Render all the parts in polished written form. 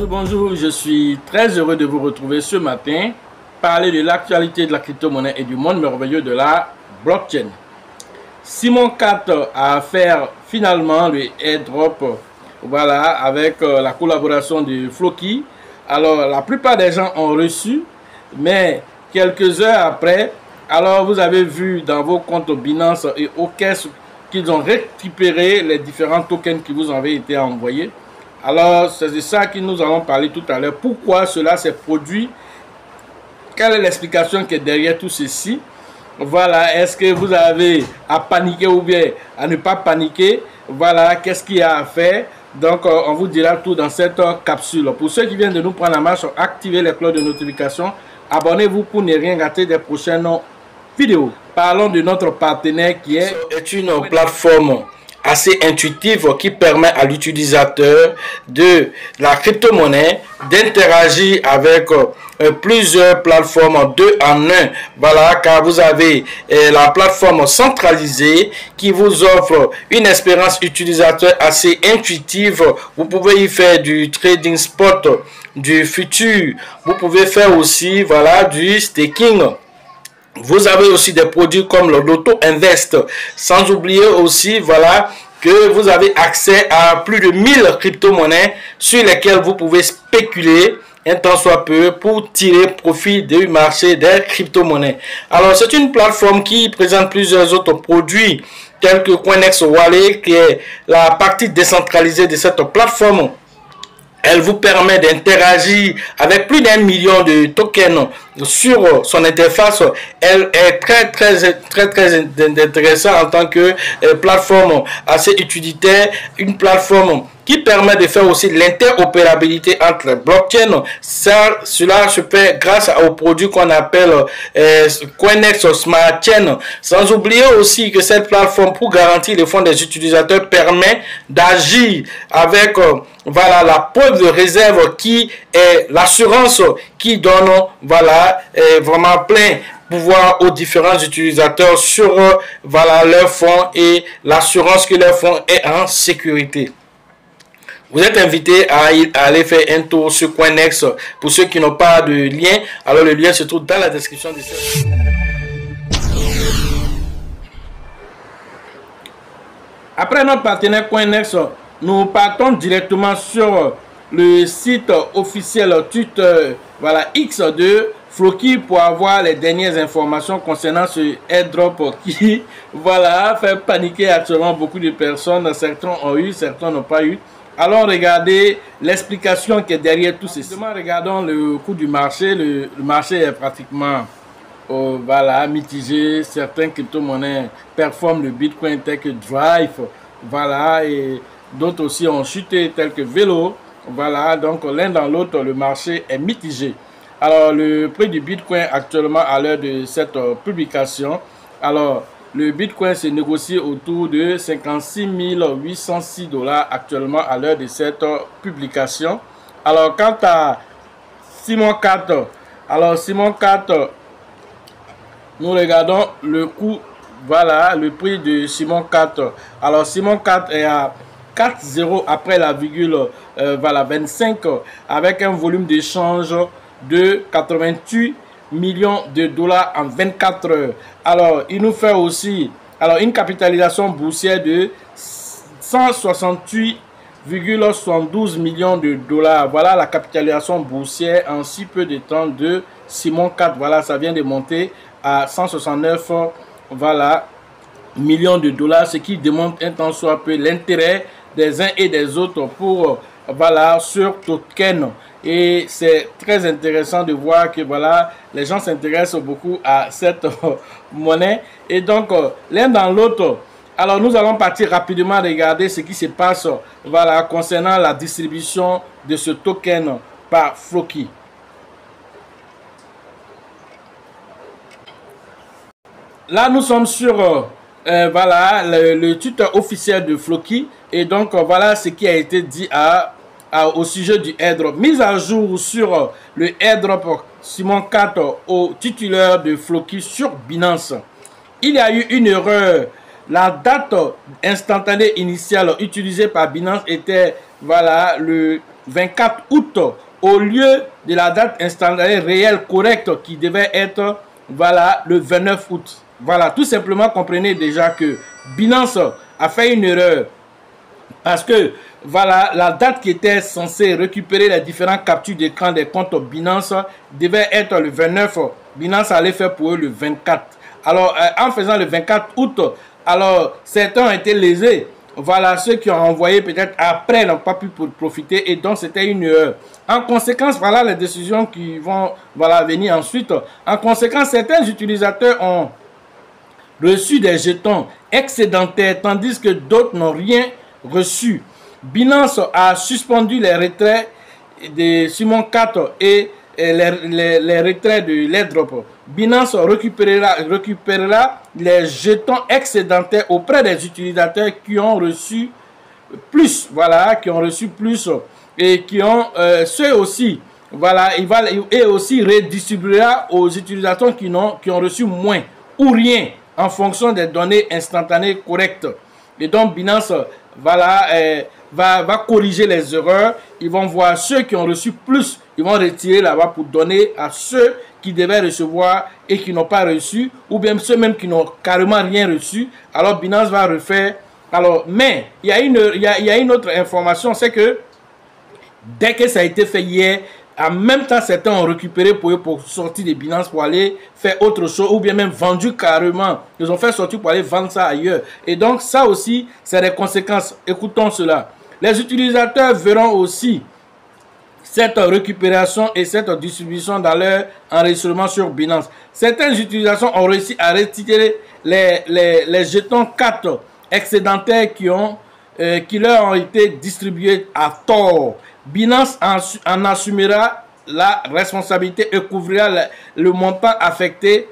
Bonjour, je suis très heureux de vous retrouver ce matin, parler de l'actualité de la crypto-monnaie et du monde merveilleux de la blockchain. Simon 4 a fait finalement le airdrop, voilà, avec la collaboration de Floki. Alors, la plupart des gens ont reçu, mais quelques heures après, alors vous avez vu dans vos comptes Binance et OKEx qu'ils ont récupéré les différents tokens qui vous avaient été envoyés. Alors, c'est de ça que nous allons parler tout à l'heure. Pourquoi cela s'est produit? Quelle est l'explication qui est derrière tout ceci? Voilà, est-ce que vous avez à paniquer ou bien à ne pas paniquer? Voilà, qu'est-ce qu'il y a à faire? Donc, on vous dira tout dans cette capsule. Pour ceux qui viennent de nous prendre la marche, activez les cloches de notification. Abonnez-vous pour ne rien rater des prochaines vidéos. Parlons de notre partenaire qui est une plateforme assez intuitive qui permet à l'utilisateur de la crypto-monnaie d'interagir avec plusieurs plateformes 2 en 1. Voilà, car vous avez la plateforme centralisée qui vous offre une expérience utilisateur assez intuitive. Vous pouvez y faire du trading spot, du futur. Vous pouvez faire aussi, voilà, du staking. Vous avez aussi des produits comme le Loto Invest. Sans oublier aussi, voilà, que vous avez accès à plus de 1000 crypto-monnaies sur lesquelles vous pouvez spéculer un temps soit peu pour tirer profit du marché des crypto-monnaies. Alors, c'est une plateforme qui présente plusieurs autres produits tels que Coinex Wallet, qui est la partie décentralisée de cette plateforme. Elle vous permet d'interagir avec plus d'1 million de tokens sur son interface. Elle est très intéressante en tant que plateforme assez utilitaire, une plateforme qui permet de faire aussi l'interopérabilité entre les blockchains. Cela se fait grâce aux produits qu'on appelle Coinex Smart Chain. Sans oublier aussi que cette plateforme, pour garantir les fonds des utilisateurs, permet d'agir avec voilà, la preuve de réserve qui est l'assurance qui donne voilà, vraiment plein pouvoir aux différents utilisateurs sur voilà, leurs fonds et l'assurance que leurs fonds est en sécurité. Vous êtes invité à aller faire un tour sur Coinex. Pour ceux qui n'ont pas de lien, alors le lien se trouve dans la description de cette vidéo. Après notre partenaire Coinex, nous partons directement sur le site officiel Twitter, voilà, X de Floki, pour avoir les dernières informations concernant ce airdrop qui voilà, fait paniquer actuellement beaucoup de personnes. Certains ont eu, certains n'ont pas eu. Allons regarder l'explication qui est derrière tout ceci. Regardons le coût du marché. Le marché est pratiquement voilà, mitigé. Certaines crypto-monnaies performent le Bitcoin tel que Drive. Voilà, et d'autres aussi ont chuté tel que Velo. Voilà, donc l'un dans l'autre, le marché est mitigé. Alors, le prix du Bitcoin actuellement à l'heure de cette publication. Alors, le Bitcoin se négocie autour de 56 806 $ actuellement à l'heure de cette publication. Alors, quant à Simon 4, alors Simon 4, nous regardons le coût, voilà, le prix de Simon 4. Alors, Simon 4 est à 4,0 après la virgule voilà, 25 avec un volume d'échange de 88 millions de dollars en 24 heures. Alors, il nous fait aussi une capitalisation boursière de 168,72 millions de dollars. Voilà la capitalisation boursière en si peu de temps de Simon 4. Voilà, ça vient de monter à 169 voilà, millions de dollars, ce qui démontre un tant soit peu l'intérêt des uns et des autres pour voilà, sur token. Et c'est très intéressant de voir que voilà, les gens s'intéressent beaucoup à cette monnaie. Et donc, l'un dans l'autre, alors nous allons partir rapidement regarder ce qui se passe voilà, concernant la distribution de ce token par Floki. Là, nous sommes sur voilà, le Twitter officiel de Floki. Et donc, voilà ce qui a été dit au sujet du airdrop. Mise à jour sur le airdrop Simon 4 au titulaire de Floki sur Binance. Il y a eu une erreur. La date instantanée initiale utilisée par Binance était voilà, le 24 août au lieu de la date instantanée réelle correcte qui devait être, voilà, le 29 août. Voilà, tout simplement, comprenez déjà que Binance a fait une erreur parce que, voilà, la date qui était censée récupérer les différents captures d'écran des comptes Binance devait être le 29. Binance allait faire pour eux le 24. Alors, en faisant le 24 août, alors, certains ont été lésés. Voilà, ceux qui ont envoyé peut-être après n'ont pas pu profiter et donc c'était une erreur. En conséquence, voilà les décisions qui vont, voilà, venir ensuite. En conséquence, certains utilisateurs ont reçu des jetons excédentaires tandis que d'autres n'ont rien reçu. Binance a suspendu les retraits de Simon 4 et les retraits de l'airdrop. Binance récupérera les jetons excédentaires auprès des utilisateurs qui ont reçu plus, voilà, qui ont reçu plus et qui ont ceux aussi, voilà, et aussi redistribuera aux utilisateurs qui ont reçu moins ou rien en fonction des données instantanées correctes. Et donc Binance, voilà, va corriger les erreurs. Ils vont voir ceux qui ont reçu plus, ils vont retirer là-bas pour donner à ceux qui devaient recevoir et qui n'ont pas reçu, ou bien ceux même qui n'ont carrément rien reçu. Alors Binance va refaire. Alors, mais il y a une autre information, c'est que dès que ça a été fait hier, en même temps, certains ont récupéré pour sortir de Binance pour aller faire autre chose, ou bien même vendu carrément. Ils ont fait sortir pour aller vendre ça ailleurs. Et donc, ça aussi, c'est des conséquences. Écoutons cela. Les utilisateurs verront aussi cette récupération et cette distribution dans leur enregistrement sur Binance. Certaines utilisations ont réussi à retirer les jetons 4 excédentaires qui leur ont été distribués à tort. Binance en assumera la responsabilité et couvrira le montant affecté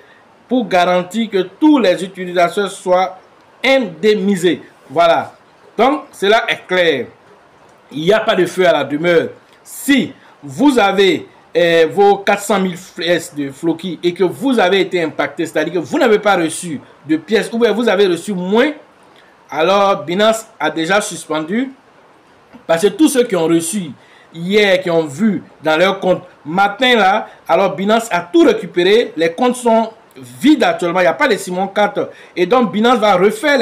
pour garantir que tous les utilisateurs soient indemnisés. Voilà. Donc, cela est clair. Il n'y a pas de feu à la demeure. Si vous avez vos 400 000 pièces de Floki et que vous avez été impacté, c'est-à-dire que vous n'avez pas reçu de pièces ou bien vous avez reçu moins, alors Binance a déjà suspendu. Parce que tous ceux qui ont reçu hier, qui ont vu dans leur compte matin là, alors Binance a tout récupéré. Les comptes sont vides actuellement, il n'y a pas de Simon 4. Et donc Binance va refaire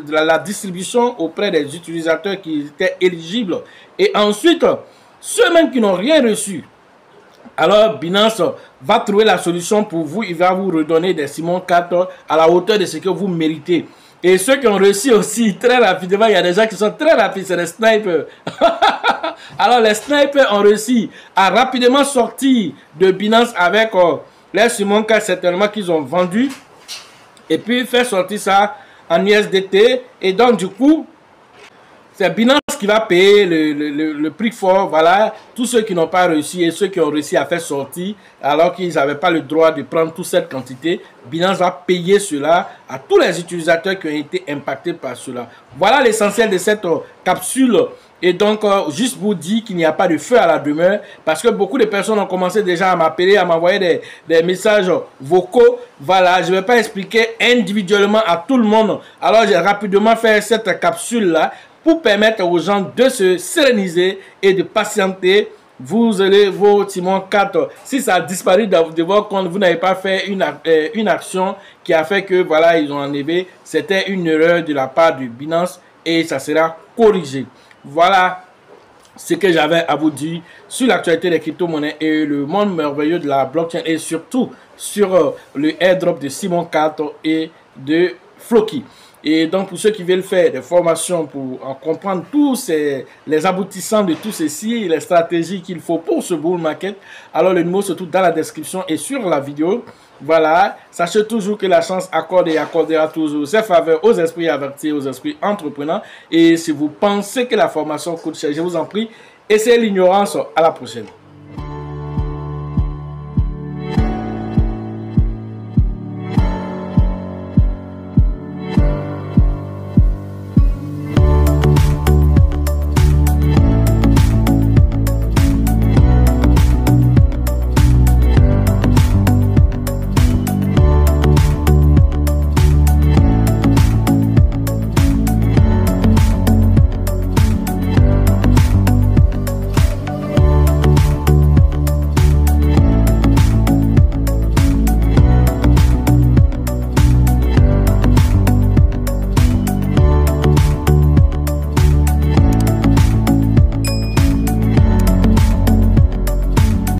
la distribution auprès des utilisateurs qui étaient éligibles. Et ensuite, ceux même qui n'ont rien reçu, alors Binance va trouver la solution pour vous. Il va vous redonner des Simon 4 à la hauteur de ce que vous méritez. Et ceux qui ont reçu aussi très rapidement, il y a des gens qui sont très rapides, c'est les snipers. Alors les snipers ont réussi à rapidement sortir de Binance avec les Simon 4 certainement qu'ils ont vendu. Et puis faire sortir ça en USDT. Et donc du coup, c'est Binance qui va payer le prix fort. Voilà, tous ceux qui n'ont pas réussi et ceux qui ont réussi à faire sortir alors qu'ils n'avaient pas le droit de prendre toute cette quantité, Binance va payer cela à tous les utilisateurs qui ont été impactés par cela. Voilà l'essentiel de cette capsule. Et donc, juste vous dire qu'il n'y a pas de feu à la demeure parce que beaucoup de personnes ont commencé déjà à m'appeler, à m'envoyer des messages vocaux. Voilà, je ne vais pas expliquer individuellement à tout le monde. Alors, j'ai rapidement fait cette capsule-là pour permettre aux gens de se séréniser et de patienter. Vous allez vos Simon 4. Si ça a disparu de votre compte, vous n'avez pas fait une action qui a fait que voilà, ils ont enlevé. C'était une erreur de la part de Binance et ça sera corrigé. Voilà ce que j'avais à vous dire sur l'actualité des crypto-monnaies et le monde merveilleux de la blockchain et surtout sur le airdrop de Simon 4 et de Floki. Et donc, pour ceux qui veulent faire des formations pour en comprendre tous les aboutissants de tout ceci et les stratégies qu'il faut pour ce bull market, alors le numéro se trouve dans la description et sur la vidéo. Voilà, sachez toujours que la chance accorde et accordera toujours ses faveurs aux esprits avertis, aux esprits entrepreneurs. Et si vous pensez que la formation coûte cher, je vous en prie, essayez l'ignorance. À la prochaine.